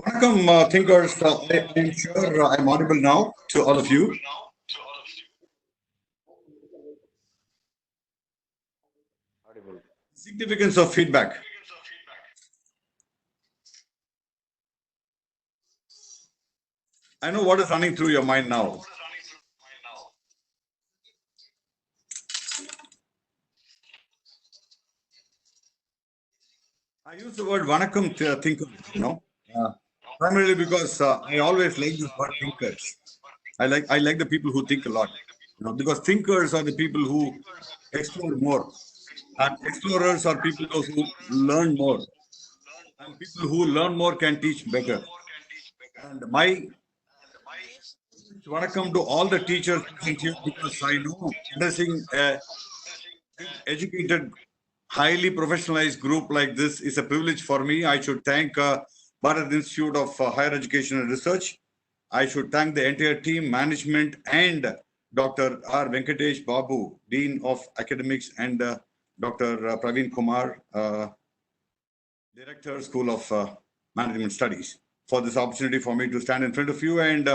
Welcome, thinkers. I'm sure I'm audible now to all of you. Significance of feedback. I know what is running through your mind now. I use the word Vanakkam thinker, primarily because I always like this word thinkers. I like the people who think a lot, because thinkers are the people who explore more, and explorers are people who learn more, and people who learn more can teach better. And my welcome to all the teachers present here, because I know addressing a big, educated, highly professionalized group like this is a privilege for me. I should thank Bharath Institute of Higher Education and Research. I should thank the entire team, management, and Dr.R. Venkatesh Babu, Dean of Academics, and Dr. Praveen Kumar, Director, School of Management Studies, for this opportunity for me to stand in front of you and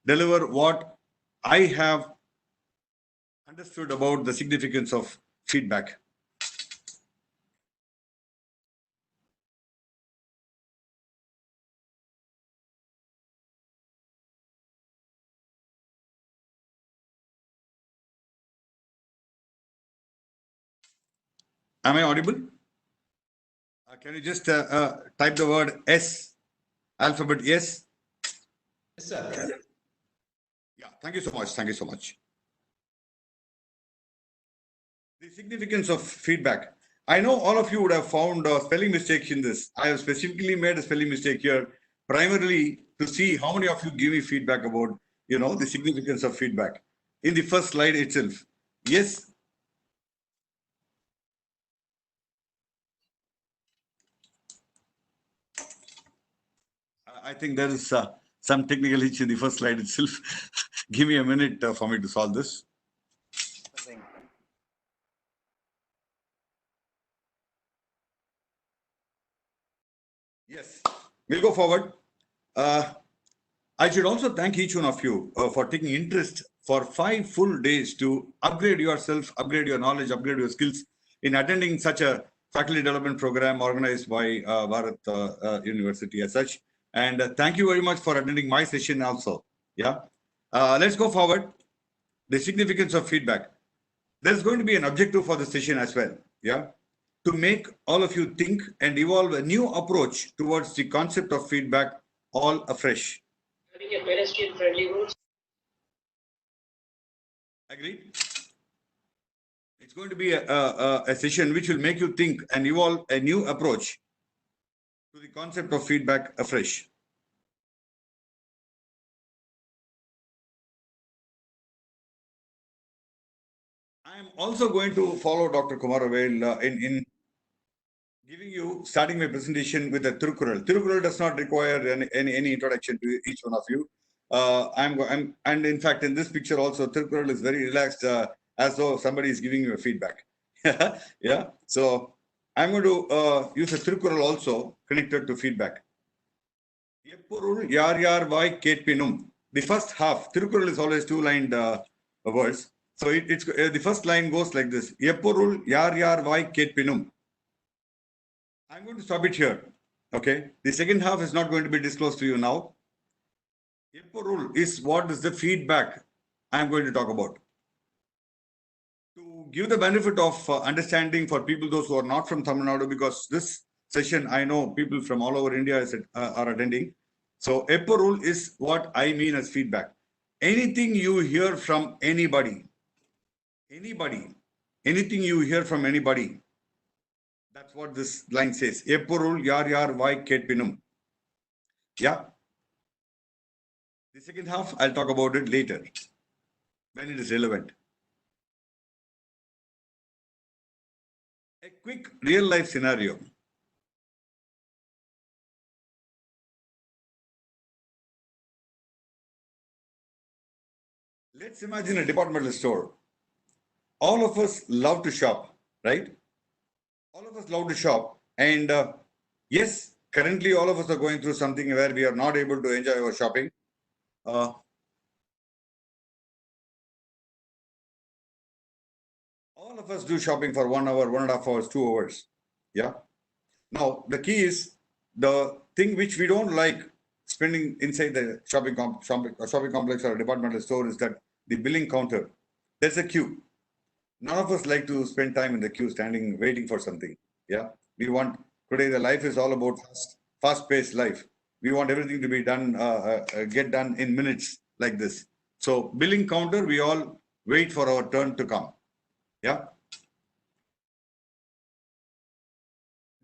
deliver what I have understood about the significance of feedback. Am I audible? Can you just type the word S, alphabet S? Yes, sir. Yeah, thank you so much. Thank you so much. The significance of feedback. I know all of you would have found spelling mistakes in this. I have specifically made a spelling mistake here, primarily to see how many of you give me feedback about, the significance of feedback. In the first slide itself. Yes. I think there is some technical hitch in the first slide itself. Give me a minute for me to solve this. Yes, we'll go forward. I should also thank each one of you for taking interest for 5 full days to upgrade yourself, upgrade your knowledge, upgrade your skills in attending such a faculty development program organized by Bharath University as such. And thank you very much for attending my session also. Yeah. Let's go forward. The significance of feedback. There's going to be an objective for the session as well. Yeah. To make all of you think and evolve a new approach towards the concept of feedback all afresh. Having a pedestrian-friendly route. Agreed? It's going to be a session which will make you think and evolve a new approach to the concept of feedback afresh. I am also going to follow Dr. Kumaravel in giving you, starting my presentation with a Tirukural. Tirukural does not require any introduction to each one of you. And in fact, in this picture also, Tirukural is very relaxed, as though somebody is giving you a feedback. Yeah. So I'm going to use a Tirukural also connected to feedback. Eppurul yar yar vai ketpinum. The first half, Tirukural is always two-lined words. So it's the first line goes like this: Eppurul yar yar vai ketpinum. I'm going to stop it here. Okay. The second half is not going to be disclosed to you now. Eppurul is what is the feedback I'm going to talk about. To give the benefit of understanding for people, those who are not from Tamil Nadu, because this session, I know people from all over India are attending. So Eppurul is what I mean as feedback. Anything you hear from anybody, anything you hear from anybody, that's what this line says. Eppurul yar yar vai ketpinum. Yeah. The second half, I'll talk about it later when it is relevant. A quick real life scenario. Let's imagine a departmental store. All of us love to shop, right? All of us love to shop. And yes, Currently, all of us are going through something where we are not able to enjoy our shopping. All of us do shopping for 1 hour, 1.5 hours, 2 hours. Yeah. Now, the key is the thing which we don't like spending inside the shopping complex or a departmental store is that the billing counter. There's a queue. None of us like to spend time in the queue, standing, waiting for something. Yeah. We want today. The life is all about fast-paced life. We want everything to be done, get done in minutes like this. So billing counter, we all wait for our turn to come. Yeah.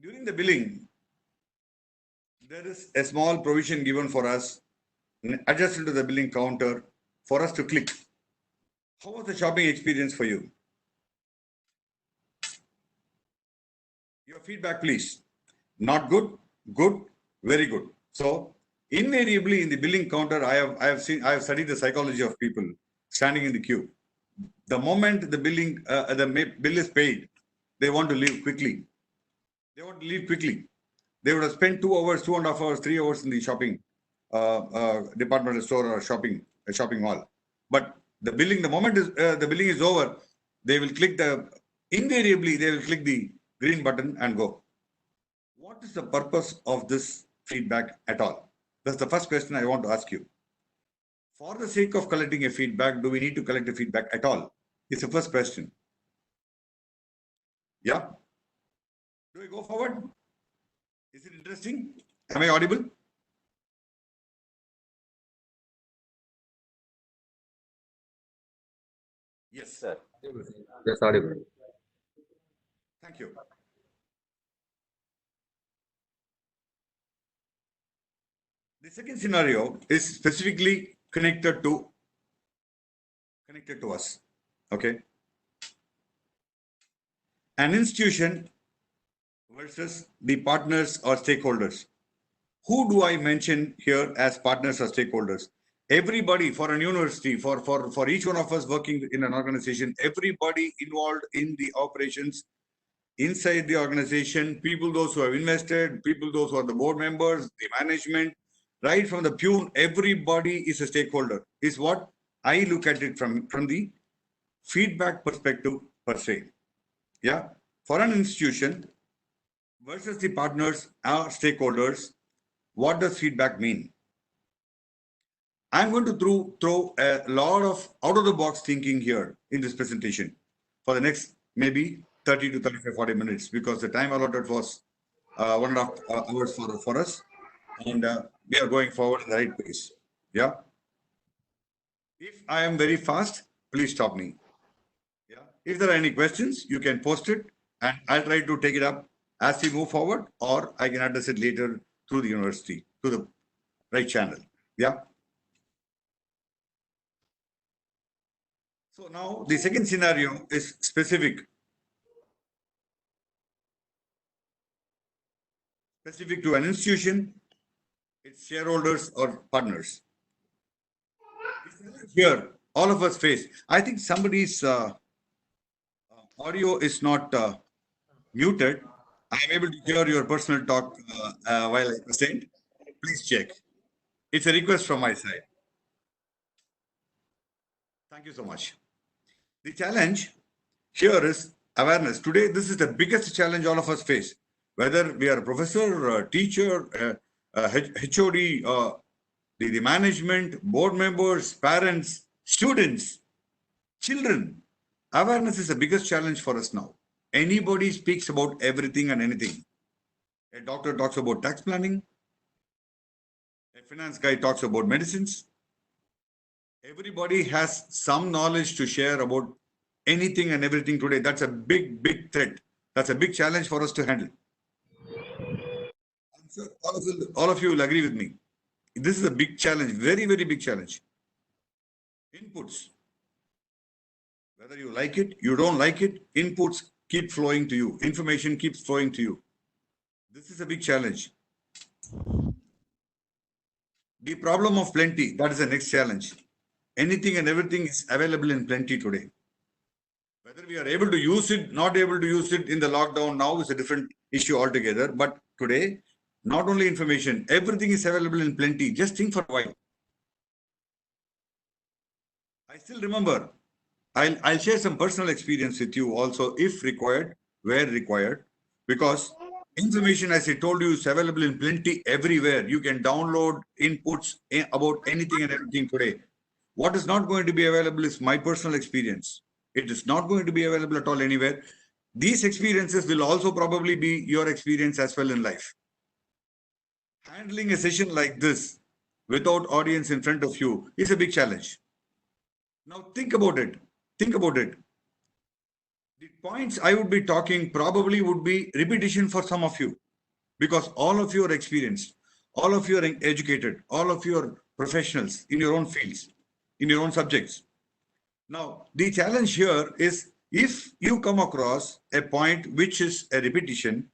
During the billing, there is a small provision given for us adjusted to the billing counter for us to click. How was the shopping experience for you? Your feedback, please. Not good, good, very good. So invariably in the billing counter, I have studied the psychology of people standing in the queue. The moment the bill is paid, they want to leave quickly. They want to leave quickly. They would have spent 2 hours, 2.5 hours, 3 hours in the shopping departmental store or shopping mall. But the moment the billing is over, they will invariably they will click the green button and go. What is the purpose of this feedback at all? That's the first question I want to ask you. For the sake of collecting a feedback, do we need to collect a feedback at all? It's the first question. Yeah. Do we go forward? Is it interesting? Am I audible? Yes, sir. Yes, audible. Thank you. The second scenario is specifically connected to us. Okay. An institution versus the partners or stakeholders. Who do I mention here as partners or stakeholders? Everybody for an university, for each one of us working in an organization, everybody involved in the operations inside the organization, people those who have invested, people those who are the board members, the management, right from the peon, everybody is a stakeholder, is what I look at it from the feedback perspective per se. Yeah. For an institution versus the partners or stakeholders, what does feedback mean? I'm going to throw a lot of out-of-the-box thinking here in this presentation for the next maybe 30 to 35, 40 minutes, because the time allotted was 1.5 hours for us, and we are going forward in the right pace. Yeah. If I am very fast, please stop me. Yeah. If there are any questions, you can post it, and I'll try to take it up as we move forward, or I can address it later through the university, to the right channel. Yeah. So now the second scenario is specific to an institution, its shareholders or partners. Here, all of us face. I think somebody's audio is not muted. I am able to hear your personal talk while I present. Please check. It's a request from my side. Thank you so much. The challenge here is awareness. Today, this is the biggest challenge all of us face. Whether we are a professor, a teacher, HOD, the management, board members, parents, students, children, awareness is the biggest challenge for us now. Anybody speaks about everything and anything. A doctor talks about tax planning. A finance guy talks about medicines. Everybody has some knowledge to share about anything and everything today. That's a big, big threat. That's a big challenge for us to handle. I'm sure all of you will agree with me. This is a big challenge, very, very big challenge. Inputs. Whether you like it, you don't like it, inputs keep flowing to you. Information keeps flowing to you. This is a big challenge. The problem of plenty, that is the next challenge. Anything and everything is available in plenty today. Whether we are able to use it, not able to use it in the lockdown now is a different issue altogether. But today, not only information, everything is available in plenty. Just think for a while. I still remember, I'll share some personal experience with you also, if required, where required, because information, as I told you, is available in plenty everywhere. You can download inputs about anything and everything today. What is not going to be available is my personal experience. It is not going to be available at all anywhere. These experiences will also probably be your experience as well in life. Handling a session like this without audience in front of you is a big challenge. Now think about it. Think about it. The points I would be talking probably would be repetition for some of you, because all of you are experienced, all of you are educated, all of you are professionals in your own fields, in your own subjects. Now, the challenge here is, if you come across a point which is a repetition,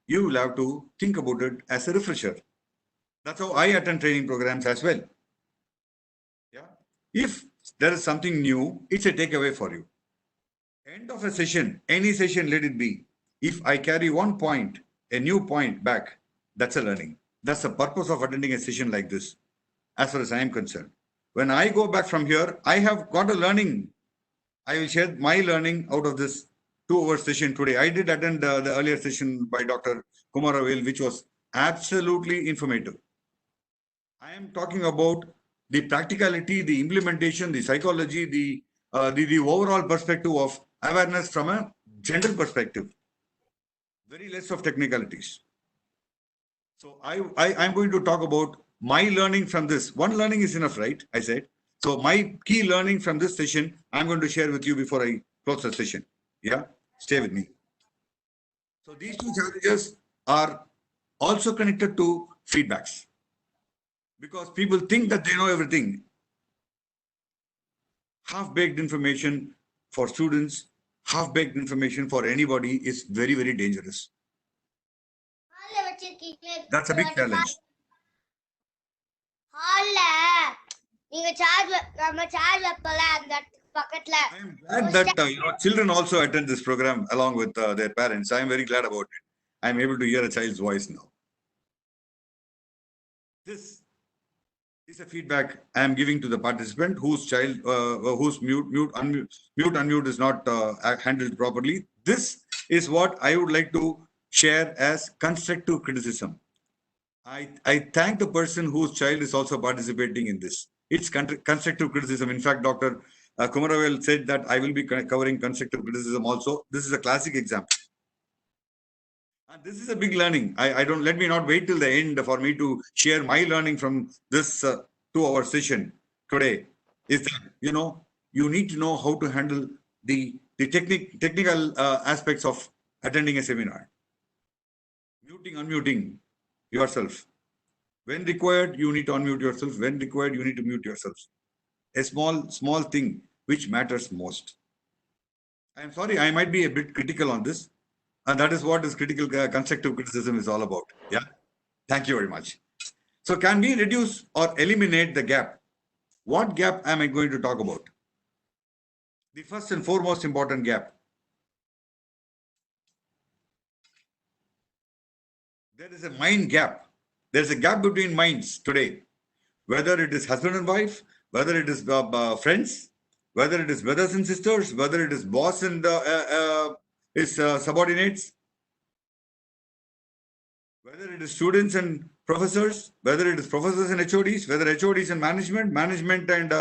you will have to think about it as a refresher. That's how I attend training programs as well. Yeah. If there is something new, it's a takeaway for you. End of a session, any session, let it be. If I carry one point, a new point back, that's a learning. That's the purpose of attending a session like this, as far as I am concerned. When I go back from here, I have got a learning. I will share my learning out of this 2-hour session today. I did attend the earlier session by Dr. Kumaravel, which was absolutely informative. I am talking about the practicality, the implementation, the psychology, the overall perspective of awareness from a general perspective. Very less of technicalities. So I'm going to talk about my learning from this. One learning is enough, right? I said. So my key learning from this session, I'm going to share with you before I close the session. Yeah, stay with me. So these two challenges are also connected to feedbacks, because people think that they know everything. Half-baked information for students, half-baked information for anybody is very, very dangerous. That's a big challenge. I am glad that children also attend this program along with their parents. I am very glad about it. I am able to hear a child's voice now. This is a feedback I am giving to the participant whose child, whose mute, unmute is not handled properly. This is what I would like to share as constructive criticism. I thank the person whose child is also participating in this. It's constructive criticism. In fact, Dr. Kumaravel said that I will be covering constructive criticism also. This is a classic example. And this is a big learning. I don't, let me not wait till the end for me to share my learning from this 2-hour session today. Is that, you need to know how to handle the technical aspects of attending a seminar. Muting, unmuting yourself. When required, you need to unmute yourself. When required, you need to mute yourself. A small thing which matters most. I'm sorry, I might be a bit critical on this. And that is what this critical constructive criticism is all about. Yeah. Thank you very much. So can we reduce or eliminate the gap? What gap am I going to talk about? The first and foremost important gap. There is a mind gap. There's a gap between minds today. Whether it is husband and wife, whether it is friends, whether it is brothers and sisters, whether it is boss and his subordinates, whether it is students and professors, whether it is professors and HODs, whether HODs and management and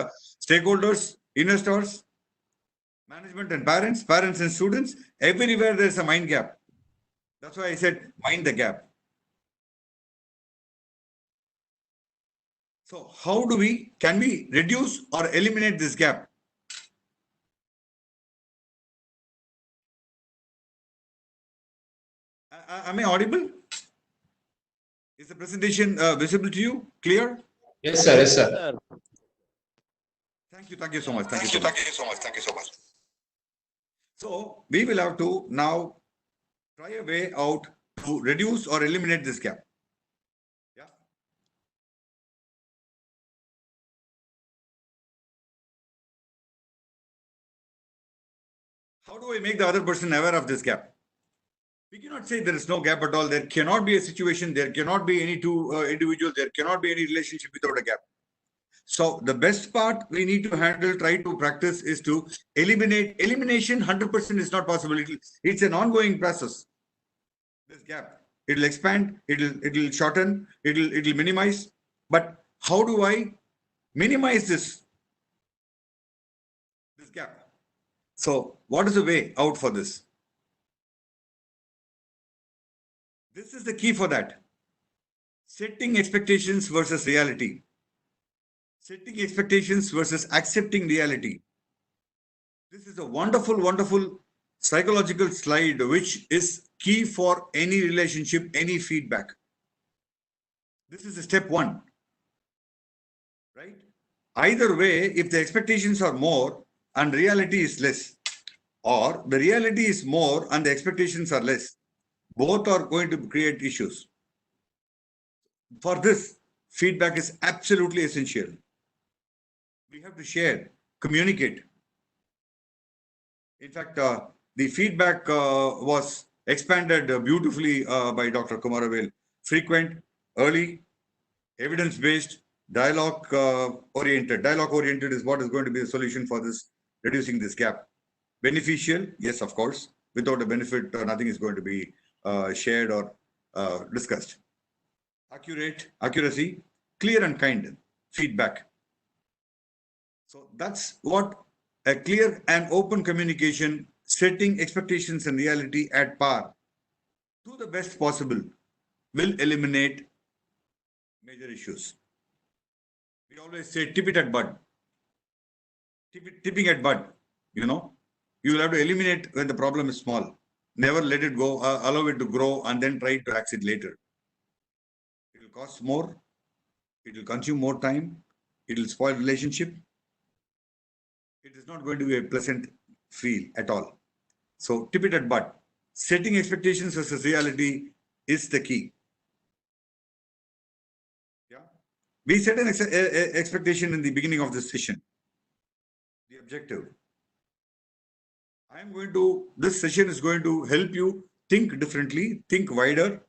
stakeholders, investors, management and parents, parents and students, everywhere there is a mind gap. That's why I said mind the gap. So how can we reduce or eliminate this gap? Am I audible? Is the presentation visible to you? Clear? Yes, sir. Yes, sir. Thank you so much. Thank you so much. So we will have to now try a way out to reduce or eliminate this gap. Yeah. How do I make the other person aware of this gap? We cannot say there is no gap at all. There cannot be a situation, there cannot be any two individuals, there cannot be any relationship without a gap. So the best part we need to handle, try to practice is to eliminate. Elimination 100% is not possible. It's an ongoing process. This gap, it'll expand, it'll shorten, it'll minimize. But how do I minimize this gap? So what is the way out for this? This is the key for that. Setting expectations versus reality. Setting expectations versus accepting reality. This is a wonderful, wonderful psychological slide which is key for any relationship, any feedback. This is step one, right? Either way, if the expectations are more and reality is less, or the reality is more and the expectations are less, both are going to create issues. For this, feedback is absolutely essential. We have to share, communicate. In fact, the feedback was expanded beautifully by Dr. Kumaravel. Frequent, early, evidence-based, dialogue-oriented. Dialogue-oriented is what is going to be the solution for this, reducing this gap. Beneficial, yes, of course. Without a benefit, nothing is going to be shared or discussed. Accuracy, clear and kind feedback. So that's what a clear and open communication, setting expectations and reality at par to the best possible will eliminate major issues. We always say tip it at bud. Tipping at bud, you know, you will have to eliminate when the problem is small. Never let it go, allow it to grow and then try to axe it later. It will cost more. It will consume more time. It will spoil relationship. It is not going to be a pleasant feel at all. So tip it at bud. Setting expectations versus reality is the key. Yeah. We set an expectation in the beginning of this session. The objective. This session is going to help you think differently, think wider,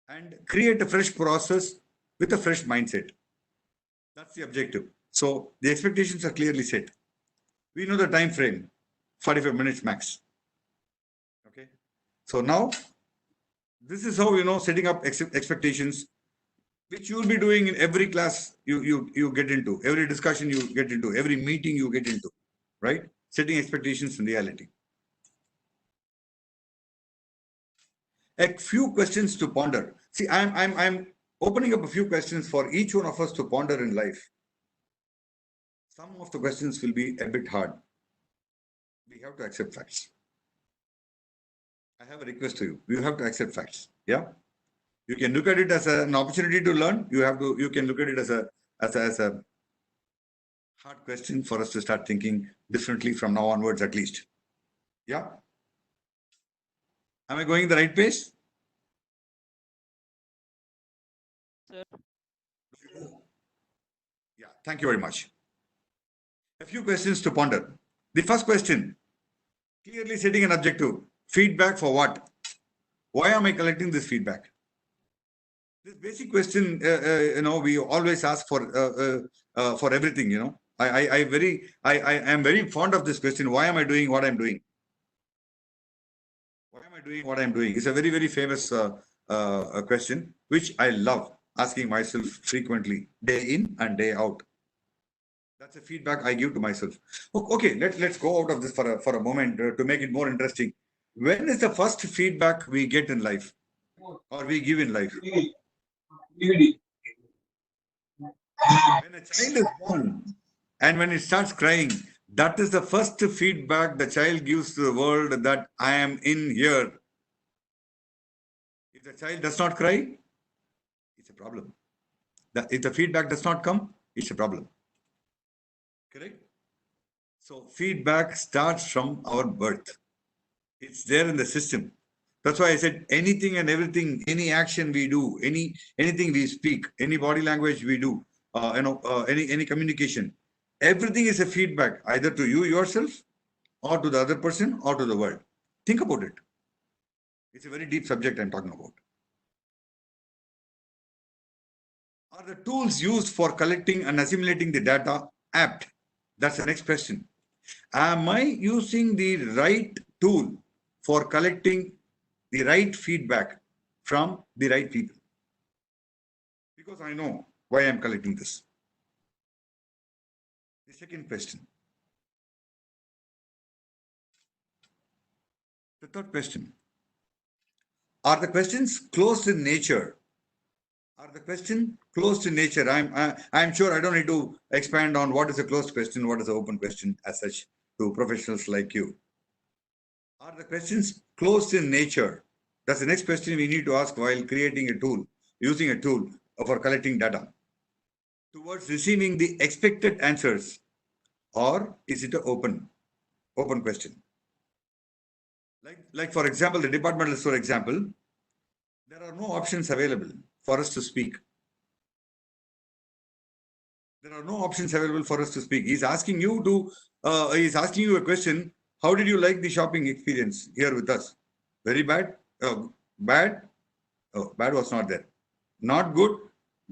and create a fresh process with a fresh mindset. That's the objective. So the expectations are clearly set. We know the time frame, 45 minutes max. Okay. So now, this is how, you know, setting up expectations, which you will be doing in every class you get into, every discussion you get into, every meeting you get into, right? Setting expectations in reality. A few questions to ponder. See, I'm opening up a few questions for each one of us to ponder in life. Some of the questions will be a bit hard. We have to accept facts. I have a request to you. You have to accept facts. Yeah. You can look at it as an opportunity to learn. You can look at it as a hard question for us to start thinking differently from now onwards, at least. Yeah. Am I going the right pace? Sir. Yeah. Thank you very much. A few questions to ponder. The first question, clearly setting an objective. Feedback for what? Why am I collecting this feedback? This basic question, you know, we always ask for everything, you know. I am very fond of this question. Why am I doing what I'm doing? Why am I doing what I'm doing? It's a very, very famous question, which I love asking myself frequently, day in and day out. That's a feedback I give to myself. Okay, let's go out of this for a moment to make it more interesting. When is the first feedback we get in life or we give in life? When a child is born and when it starts crying, that is the first feedback the child gives to the world that I am in here. If the child does not cry, it's a problem. If the feedback does not come, it's a problem. Correct? So feedback starts from our birth. It's there in the system. That's why I said anything and everything, any action we do, anything we speak, any body language we do, any communication, everything is a feedback either to you yourself or to the other person or to the world. Think about it. It's a very deep subject I'm talking about. Are the tools used for collecting and assimilating the data apt? That's the next question. Am I using the right tool for collecting the right feedback from the right people? Because I know why I'm collecting this. The second question. The third question. Are the questions closed in nature? Are the question closed in nature? I'm sure I don't need to expand on what is a closed question, what is an open question as such to professionals like you. Are the questions closed in nature? That's the next question we need to ask while creating a tool, using a tool for collecting data. Towards receiving the expected answers, or is it an open question? Like for example, the departmental store example, there are no options available for us to speak. There are no options available for us to speak. He's asking you a question. How did you like the shopping experience here with us? Very bad? Bad? Oh, bad was not there. Not good?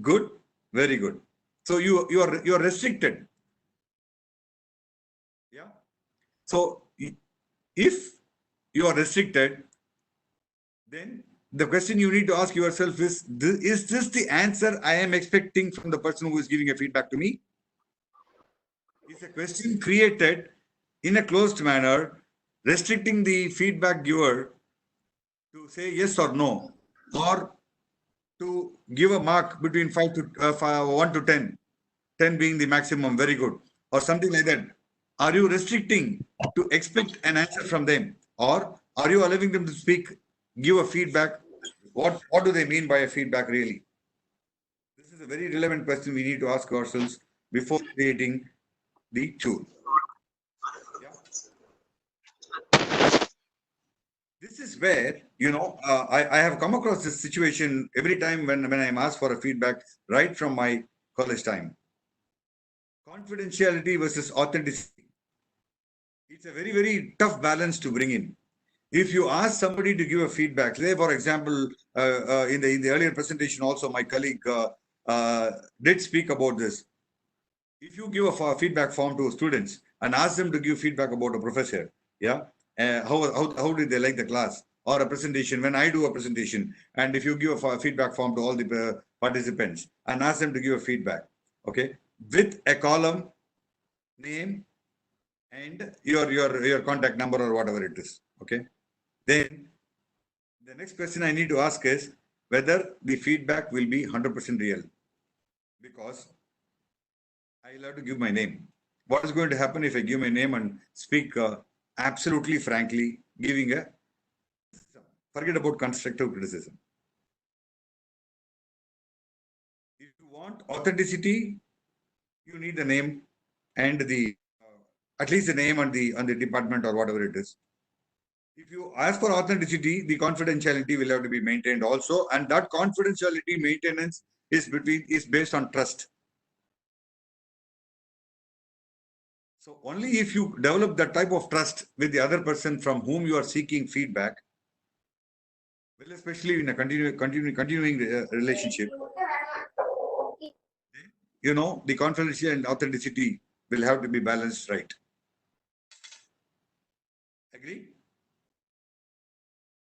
Good? Very good. So you are restricted. Yeah. So if you are restricted, then the question you need to ask yourself is this the answer I am expecting from the person who is giving a feedback to me? Is a question created in a closed manner, restricting the feedback giver to say yes or no, or to give a mark between 1 to 10, 10 being the maximum, very good, or something like that. Are you restricting to expect an answer from them, or are you allowing them to speak, give a feedback? What do they mean by a feedback really? This is a very relevant question we need to ask ourselves before creating the tool. Yeah. This is where, I have come across this situation every time when I'm asked for a feedback right from my college time. Confidentiality versus authenticity. It's a very, very tough balance to bring in. If you ask somebody to give a feedback, say for example, in the earlier presentation also, my colleague did speak about this. If you give a feedback form to students and ask them to give feedback about a professor, yeah, how did they like the class, or a presentation, when I do a presentation, and if you give a feedback form to all the participants and ask them to give a feedback, okay, with a column, name, and your contact number or whatever it is, okay, then the next question I need to ask is whether the feedback will be 100% real, because I'll have to give my name. What is going to happen if I give my name and speak absolutely frankly, giving a, forget about constructive criticism. If you want authenticity, you need the name and the, at least the name and the department or whatever it is. If you ask for authenticity, the confidentiality will have to be maintained also, and that confidentiality maintenance is based on trust. So only if you develop that type of trust with the other person from whom you are seeking feedback, well, especially in a continuing relationship, the confidentiality and authenticity will have to be balanced right. Agree?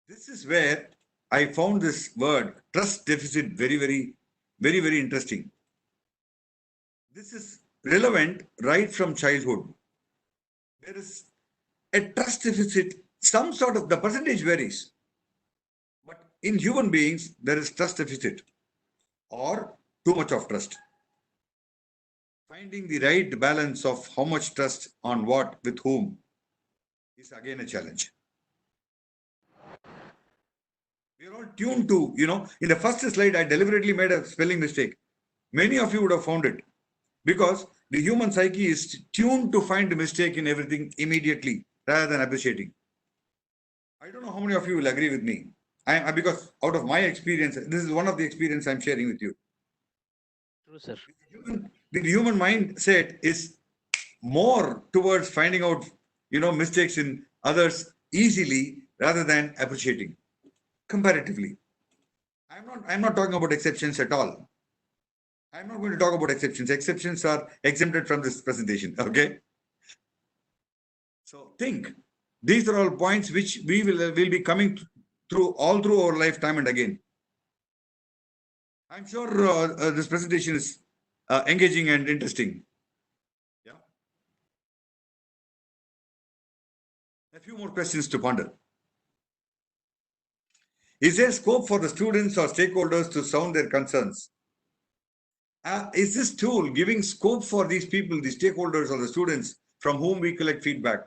This is where I found this word trust deficit very, very, very, very interesting. This is relevant right from childhood. There is a trust deficit, some sort of, the percentage varies. But in human beings, there is trust deficit or too much of trust. Finding the right balance of how much trust on what, with whom, is again a challenge. We are all tuned to, in the first slide, I deliberately made a spelling mistake. Many of you would have found it because the human psyche is tuned to find a mistake in everything immediately rather than appreciating. I don't know how many of you will agree with me. Because out of my experience, this is one of the experience I'm sharing with you. True, sir. The human mindset is more towards finding out, mistakes in others easily rather than appreciating. comparatively. I'm not talking about exceptions at all. I'm not going to talk about exceptions. Exceptions are exempted from this presentation. Okay. So think. These are all points which we will be coming through all through our lifetime and again. I'm sure this presentation is engaging and interesting. Yeah. A few more questions to ponder. Is there scope for the students or stakeholders to sound their concerns? Is this tool giving scope for these people, the stakeholders or the students from whom we collect feedback?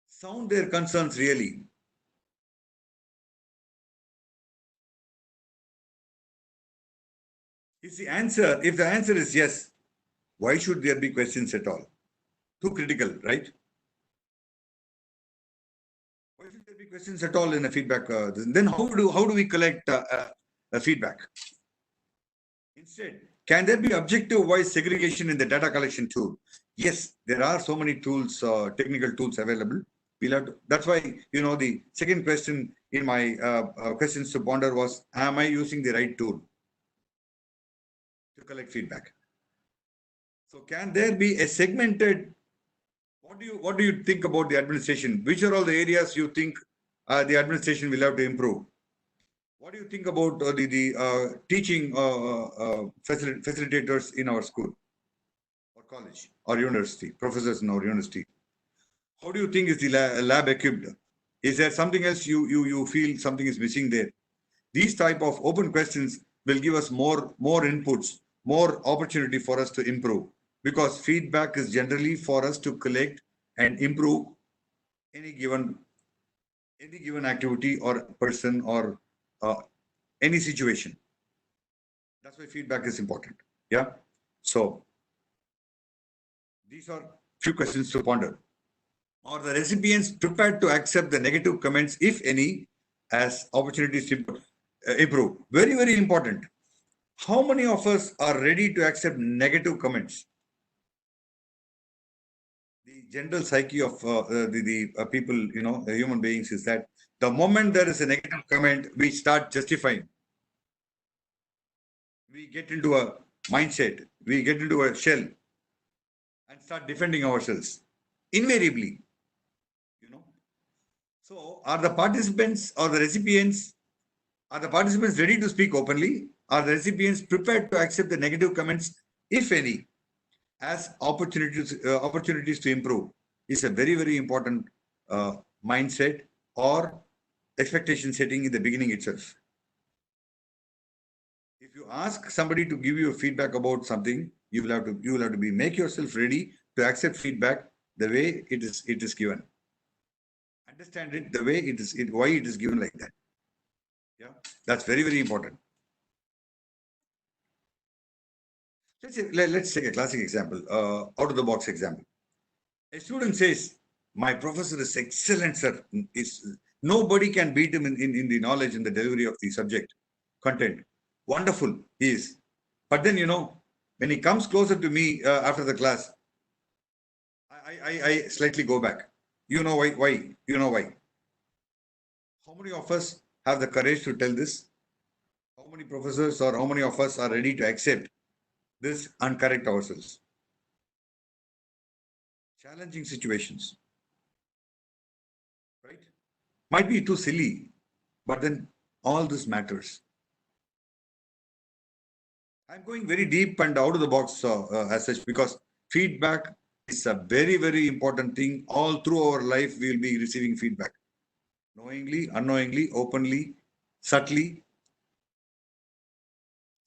Sound their concerns really? If the answer is yes, why should there be questions at all? Too critical, right? Why should there be questions at all in a feedback? Then how do we collect a feedback? Instead, can there be objective-wise segregation in the data collection tool? Yes, there are so many tools, technical tools available. We'll have to, that's why, the second question in my questions to ponder was, am I using the right tool to collect feedback? So can there be a segmented, what do you think about the administration? Which are all the areas you think the administration will have to improve? What do you think about the teaching facilitators in our school or college or university, professors in our university? How do you think is the lab equipped? Is there something else you feel something is missing there? These type of open questions will give us more inputs, more opportunity for us to improve, because feedback is generally for us to collect and improve any given activity or person or any situation. That's why feedback is important. Yeah. So these are few questions to ponder. Are the recipients prepared to accept the negative comments, if any, as opportunities to improve? Very, very important. How many of us are ready to accept negative comments? The general psyche of the people, the human beings, is that the moment there is a negative comment, we start justifying. We get into a mindset, we get into a shell and start defending ourselves. Invariably, So are the participants or the recipients, ready to speak openly? Are the recipients prepared to accept the negative comments, if any, as opportunities to improve? Is a very, very important mindset or expectation setting in the beginning itself. If you ask somebody to give you feedback about something, you will have to make yourself ready to accept feedback the way it is given. Understand it the way why it is given like that. Yeah, that's very, very important. Let's take a classic example, out of the box example. A student says, "My professor is excellent, sir. Nobody can beat him in the knowledge and the delivery of the subject content. Wonderful, he is. But then, when he comes closer to me after the class, I slightly go back. You know why? Why? You know why? How many of us have the courage to tell this? How many professors or how many of us are ready to accept this and correct ourselves? Challenging situations, right? Might be too silly, but then all this matters. I'm going very deep and out of the box as such, because feedback is a very, very important thing. All through our life, we will be receiving feedback. Knowingly, unknowingly, openly, subtly.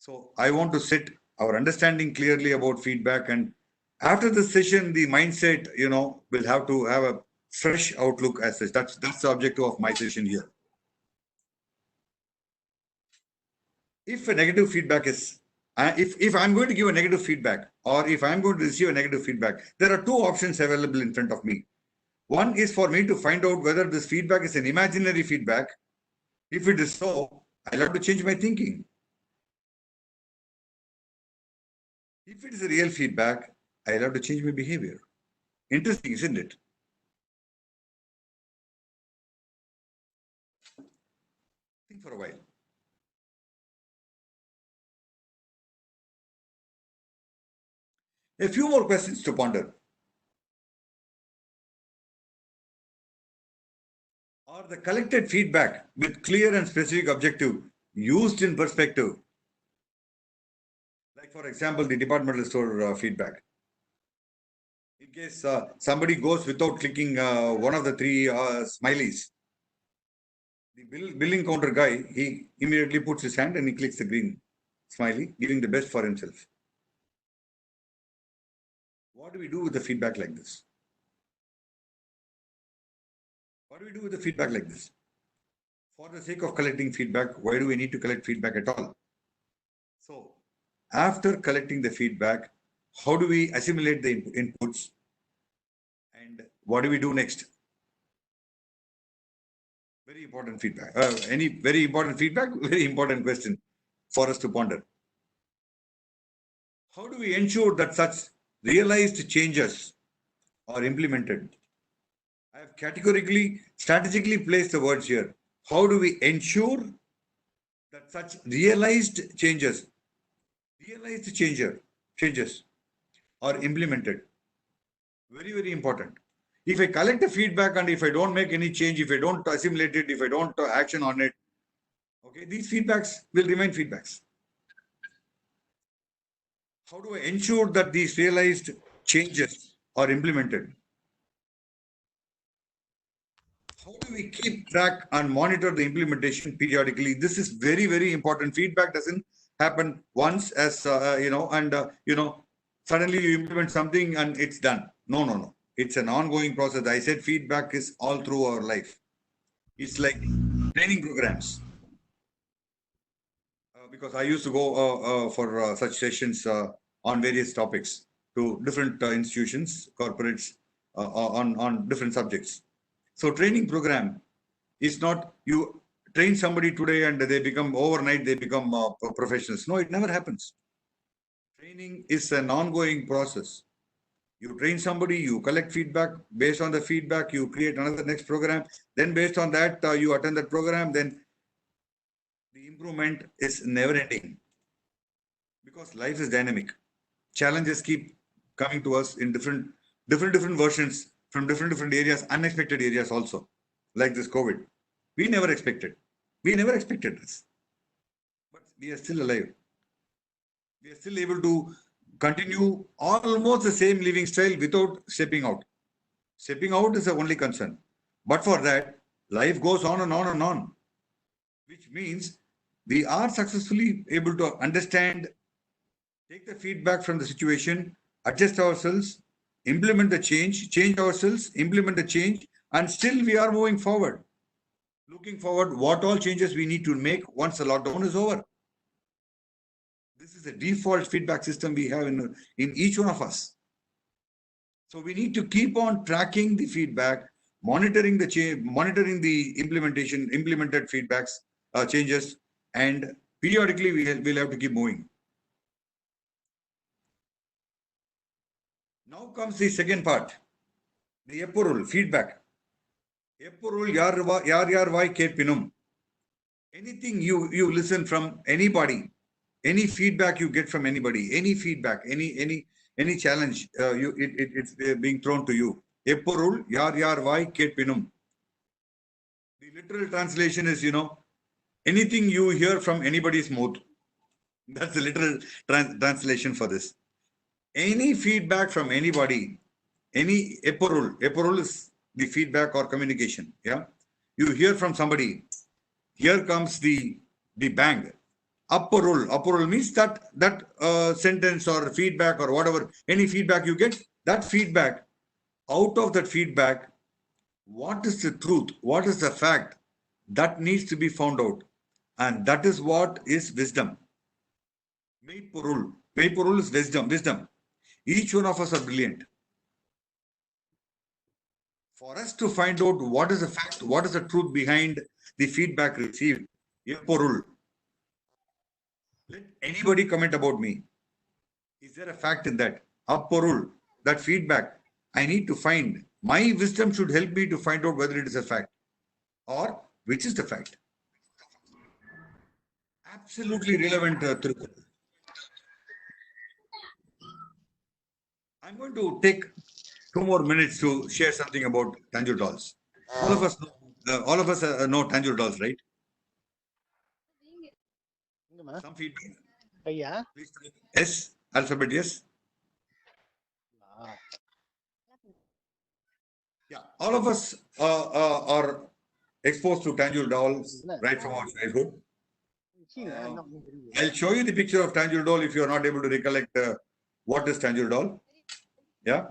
So I want to set our understanding clearly about feedback, and after the session, the mindset, will have to have a fresh outlook as such. That's the objective of my session here. If a negative feedback is, if I'm going to give a negative feedback, or if I'm going to receive a negative feedback, there are two options available in front of me. One is for me to find out whether this feedback is an imaginary feedback. If it is so, I'll have to change my thinking. If it is a real feedback, I'll have to change my behavior. Interesting, isn't it? Think for a while. A few more questions to ponder. Are the collected feedback with clear and specific objective used in perspective? Like for example, the departmental store feedback. In case somebody goes without clicking one of the three smileys, the billing counter guy, he immediately puts his hand and he clicks the green smiley, giving the best for himself. What do we do with the feedback like this? What do we do with the feedback like this? For the sake of collecting feedback, why do we need to collect feedback at all? So, after collecting the feedback, how do we assimilate the inputs? And what do we do next? Very important feedback. Any very important feedback? Very important question for us to ponder. How do we ensure that such realized changes are implemented? I have categorically, strategically placed the words here. How do we ensure that such realized changes are implemented? Very, very important. If I collect the feedback and if I don't make any change, if I don't assimilate it, if I don't action on it, okay, these feedbacks will remain feedbacks. How do I ensure that these realized changes are implemented? How do we keep track and monitor the implementation periodically? This is very, very important. Feedback doesn't happen once as, suddenly you implement something and it's done. No. It's an ongoing process. I said feedback is all through our life. It's like training programs. Because I used to go for such sessions on various topics to different institutions, corporates, on different subjects. So training program is not you train somebody today and they become overnight, they become professionals. No, it never happens. Training is an ongoing process. You train somebody, you collect feedback. Based on the feedback, you create another next program. Then based on that, you attend that program. Then the improvement is never ending because life is dynamic. Challenges keep coming to us in different versions from different areas, unexpected areas also, like this COVID. We never expected this, but we are still alive. We are still able to continue almost the same living style without stepping out. Stepping out is the only concern. But for that, life goes on and on and on, which means we are successfully able to understand, take the feedback from the situation, adjust ourselves, implement the change ourselves, implement the change, and still we are moving forward. Looking forward, what all changes we need to make once the lockdown is over. This is the default feedback system we have in each one of us. So we need to keep on tracking the feedback, monitoring the change, monitoring the implemented feedbacks, changes, and periodically we'll have to keep moving. Now comes the second part, the epporul, feedback. Epporul yar vai ketpinum. Anything you listen from anybody, any feedback you get from anybody, any feedback, any challenge, it's being thrown to you. Epporul yar vai ketpinum. The literal translation is, anything you hear from anybody's mouth. That's the literal translation for this. Any feedback from anybody, any epporul is the feedback or communication. Yeah, you hear from somebody. Here comes the bang. Upperul means that sentence or feedback or whatever, any feedback you get, that feedback, out of that feedback, what is the truth? What is the fact? That needs to be found out. And that is what is wisdom. Meipurul is wisdom. Each one of us are brilliant. For us to find out what is the fact, what is the truth behind the feedback received, Meipurul. Let anybody comment about me. Is there a fact in that? Apporul, that feedback, I need to find. My wisdom should help me to find out whether it is a fact or which is the fact. Absolutely relevant, Thirukural. I'm going to take 2 more minutes to share something about Tanjore dolls. All of us know Tanjore dolls, right? Some feedback. Yeah. Please type S, alphabet S. Yeah, all of us are exposed to Tanjore dolls right from our childhood. I'll show you the picture of Tanjore doll if you are not able to recollect what is Tanjore doll. Yeah.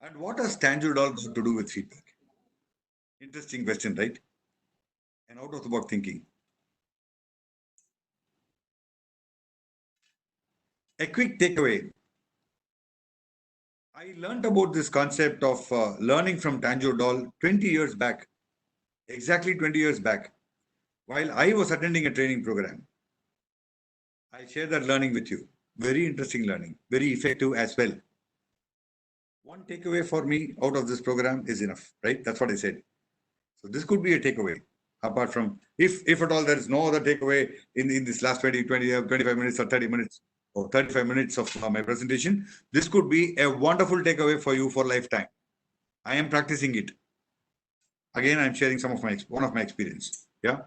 And what has Tanjore doll got to do with feedback? Interesting question, right? And out of the box thinking. A quick takeaway. I learned about this concept of learning from Tanjore doll 20 years back, exactly 20 years back, while I was attending a training program. I share that learning with you. Very interesting learning, very effective as well. One takeaway for me out of this program is enough, right? That's what I said. So this could be a takeaway. Apart from, if at all there is no other takeaway in this last 25 minutes or 30 minutes or 35 minutes of my presentation, this could be a wonderful takeaway for you for lifetime. I am practicing it. Again, I'm sharing one of my experience. Yeah.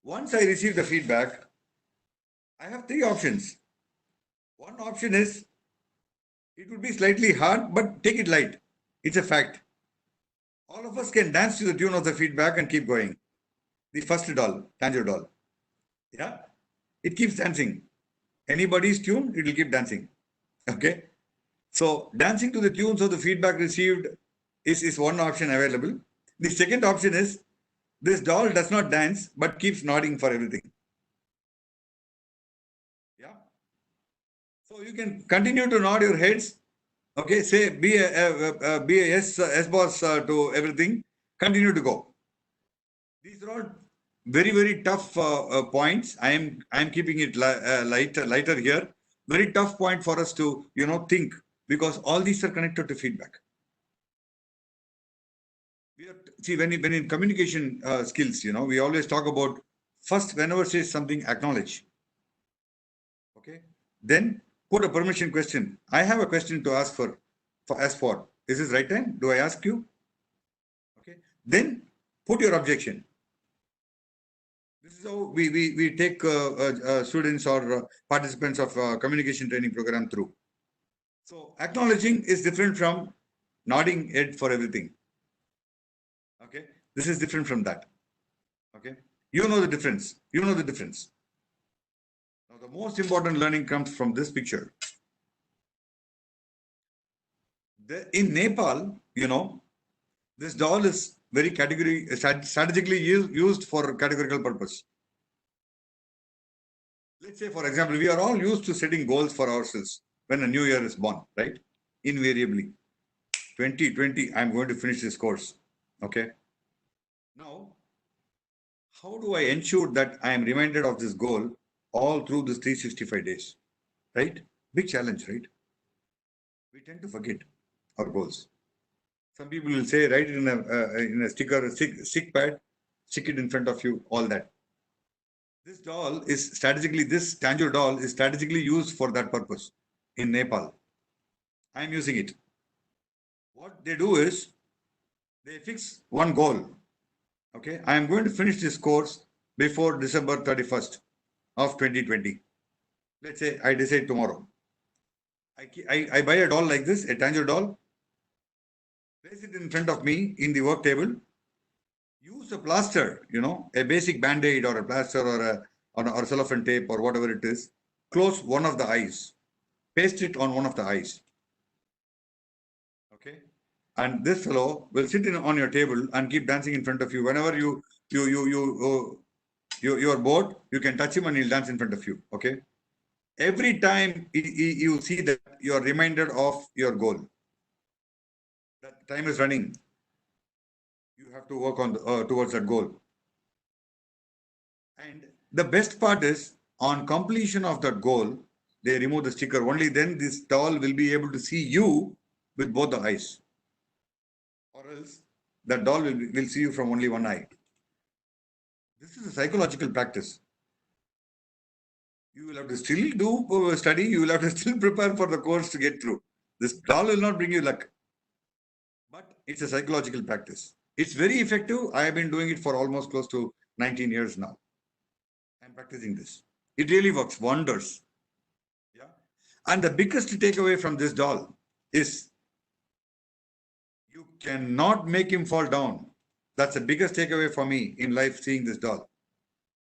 Once I receive the feedback, I have three options. One option is it would be slightly hard, but take it light. It's a fact. All of us can dance to the tune of the feedback and keep going. The first doll, Tanjore doll. Yeah. It keeps dancing. Anybody's tune, it will keep dancing. Okay. So dancing to the tunes of the feedback received is one option available. The second option is this doll does not dance but keeps nodding for everything. Yeah. So you can continue to nod your heads. Okay. Say be a yes boss to everything. Continue to go. These are all very tough points. I am keeping it lighter here. Very tough point for us to think, because all these are connected to feedback. See, when in communication skills, we always talk about first, whenever say something, acknowledge. Okay. Then put a permission question. I have a question to ask for. Is this right time? Do I ask you? Okay. Then put your objection. This is how we take students or participants of communication training program through. So acknowledging is different from nodding head for everything. Okay, this is different from that. Okay, you know the difference. You know the difference. Now the most important learning comes from this picture. In Nepal, this doll is very strategically used for categorical purpose. Let's say, for example, we are all used to setting goals for ourselves when a new year is born, right? Invariably, 2020, I'm going to finish this course. Okay. Now, how do I ensure that I am reminded of this goal all through this 365 days? Right? Big challenge, right? We tend to forget our goals. Some people will say, write it in a sticker, a stick pad, stick it in front of you, all that. This Tanjore doll is strategically used for that purpose in Nepal. I am using it. What they do is they fix one goal. Okay, I am going to finish this course before December 31st of 2020. Let's say I decide tomorrow. I buy a doll like this, a Tanjore doll, place it in front of me in the work table, use a plaster, a basic band-aid or a plaster or cellophane tape or whatever it is, close one of the eyes, paste it on one of the eyes. Okay. And this fellow will sit on your table and keep dancing in front of you. Whenever you're bored, you can touch him and he'll dance in front of you. Okay. Every time you see that, you are reminded of your goal. That time is running. You have to work on towards that goal. And the best part is, on completion of that goal, they remove the sticker. Only then this doll will be able to see you with both the eyes. Or else that doll will see you from only one eye. This is a psychological practice. You will have to still do study. You will have to still prepare for the course to get through. This doll will not bring you luck. But it's a psychological practice. It's very effective. I have been doing it for almost close to 19 years now. I'm practicing this. It really works wonders. Yeah. And the biggest takeaway from this doll is you cannot make him fall down. That's the biggest takeaway for me in life seeing this doll.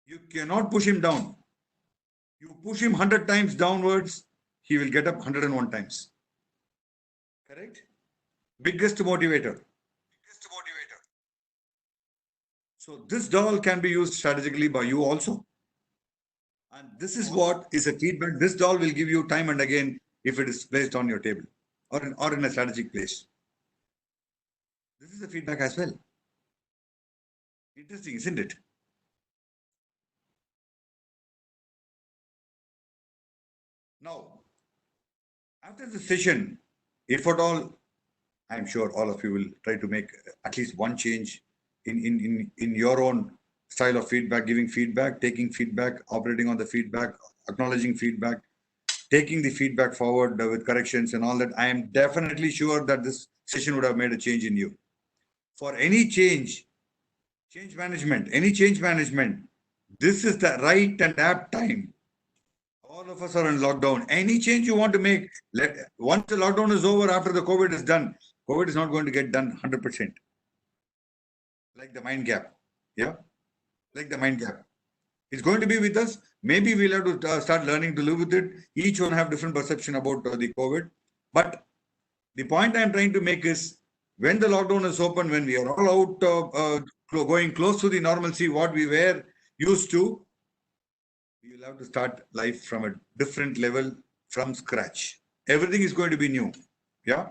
You cannot push him down. You push him 100 times downwards, he will get up 101 times. Correct? Biggest motivator. So this doll can be used strategically by you also. And this is what is a feedback. This doll will give you time and again if it is placed on your table or in a strategic place. This is a feedback as well. Interesting, isn't it? Now, after the session, if at all, I'm sure all of you will try to make at least one change in your own style of feedback, giving feedback, taking feedback, operating on the feedback, acknowledging feedback, taking the feedback forward with corrections and all that. I am definitely sure that this session would have made a change in you. For any change management, this is the right and apt time. All of us are in lockdown. Any change you want to make, once the lockdown is over, after the COVID is done, COVID is not going to get done 100%. Like the mind gap. Yeah. Like the mind gap. It's going to be with us. Maybe we'll have to start learning to live with it. Each one have different perception about the COVID. But the point I'm trying to make is when the lockdown is open, when we are all out going close to the normalcy, what we were used to, we will have to start life from a different level, from scratch. Everything is going to be new. Yeah.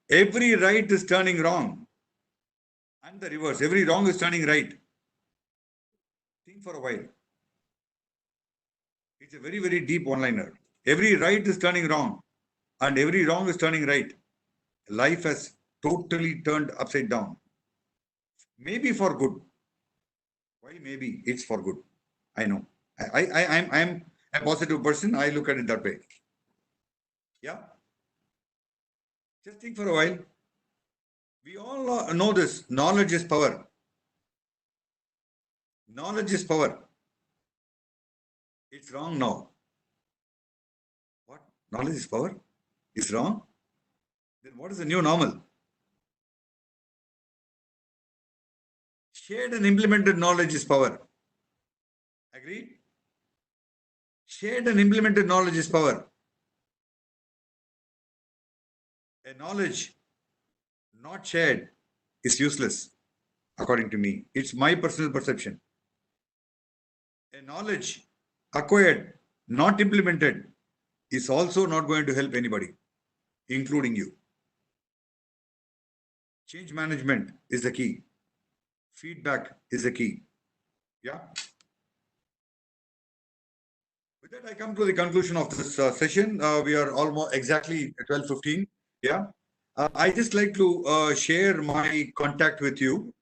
Every right is turning wrong. And the reverse. Every wrong is turning right. Think for a while. It's a very, very deep one-liner. Every right is turning wrong. And every wrong is turning right. Life has totally turned upside down. Maybe for good. Why maybe? It's for good. I know. I'm a positive person. I look at it that way. Yeah. Just think for a while. We all know this. Knowledge is power. Knowledge is power. It's wrong now. What? Knowledge is power? It's wrong? Then what is the new normal? Shared and implemented knowledge is power. Agreed? Shared and implemented knowledge is power. A knowledge not shared is useless, according to me. It's my personal perception. A knowledge acquired, not implemented, is also not going to help anybody, including you. Change management is the key. Feedback is the key. Yeah. With that, I come to the conclusion of this session. We are almost exactly at 12:15. Yeah. I just like to share my contact with you,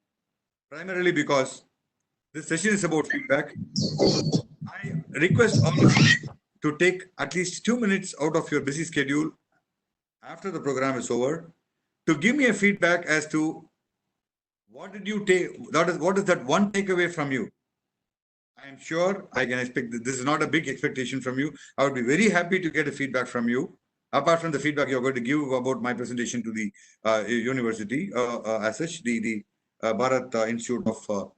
primarily because this session is about feedback. I request all of you to take at least 2 minutes out of your busy schedule after the program is over to give me a feedback as to what did you take, what is that one takeaway from you? I am sure I can expect that this is not a big expectation from you. I would be very happy to get a feedback from you. Apart from the feedback you're going to give about my presentation to the university, as such, the Bharath Institute of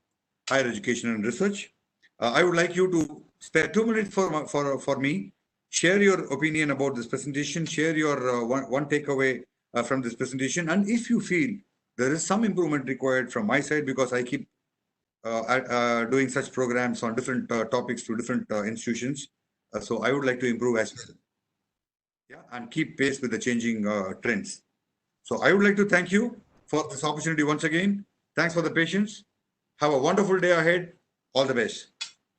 Higher Education and Research. I would like you to spare 2 minutes for me. Share your opinion about this presentation. Share your one takeaway from this presentation. And if you feel there is some improvement required from my side, because I keep doing such programs on different topics to different institutions, so I would like to improve as well. Yeah, and keep pace with the changing trends. So I would like to thank you for this opportunity once again. Thanks for the patience. Have a wonderful day ahead. All the best.